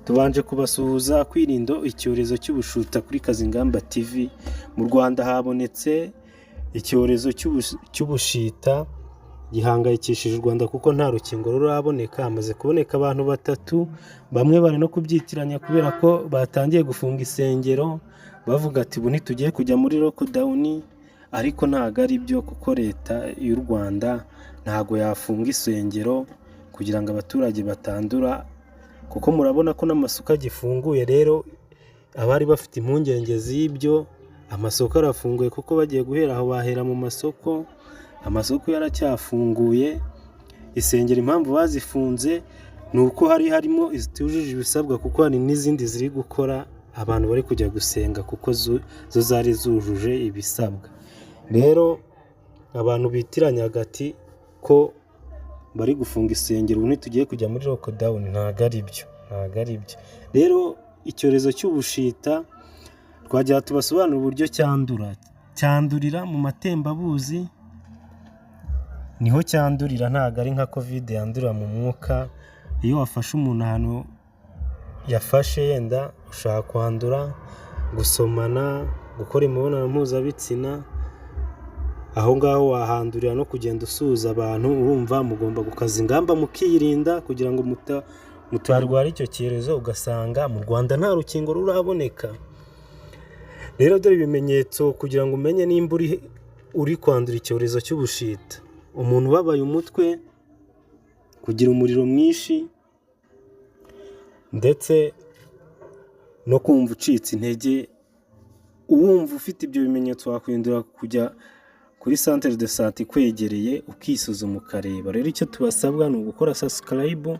Tubanje kubasuhuza kwirinda icyorezo cy'ubushita kuri Kazingamba TV. Mu Rwanda habonetse icyorezo cy'ubushita gihangayikishije u Rwanda kuko nta rukingo ruraboneka. Hamaze kuboneka abantu 3, bamwe bari no kubyitiranya kubera ko batangiye gufunga isengero bavuga ati ubu ntitugiye kujya muri lockdown, ariko ntago ari byo kuko leta y'u Rwanda ntago yafunga isengero kugira ngo abaturage batandura, kuko murabona ko n'amasoko agifunguye. Rero abari bafite impungenge z'ibyo, amasoko arafunguye kuko bagiye guhera aho bahera mu masoko. Amasoko yaracyafunguye, isengero impamvu bazifunze ni uko harimo izitujuje ibisabwa, kuko hari n'izindi ziri gukora abantu bari kujya gusenga kuko zo zari zujuje ibisabwa. Rero abantu bitiranya hagati ko bari gufunga isengero ubu ntitugiye kujya muri lockdown, ntago ari byo. Rero icyorezo cy'ubushita twagira tubasobanura uburyo cyandurira mu matembabuzi, niho cyandurira, ntago ari nka covid yandurira mu mwuka. Iyo wafashe umuntu ahantu yafashe yenda ushaka kwandura, gusomana, gukora imibonano mpuzabitsina, aho ngaho wahandurira no kugenda usuhuza abantu. Urumva mugomba gukaza ingamba mukirinda kugira ngo mutarwara icyo cyorezo. Ugasanga mu Rwanda nta rukingo ruraboneka. Rero dore ibimenyetso kugira ngo umenye nimba uri kwandura icyorezo cy'ubushita: umuntu ubabaye umutwe, kugira umuriro mwinshi, ndetse no kumva ucitse intege. Uwumva ufite ibyo bimenyetso wakwihindura kujya kuri centre de santé kwegereye ukisuzuma ukareba. Rero icyo tubasabwa ni ugukora subscribe,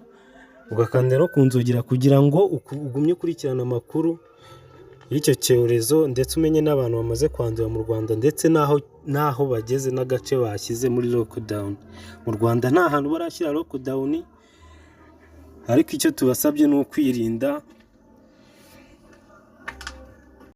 ugakanda no kunzugira kugira ngo ugumye ukurikirana amakuru y'icyo cyorezo, ndetse umenye n'abantu bamaze kwandura mu Rwanda, ndetse naho bageze n'agace bashyize muri lockdown. Mu Rwanda nta hantu barashyira lockdown, ariko icyo tubasabye ni ukwirinda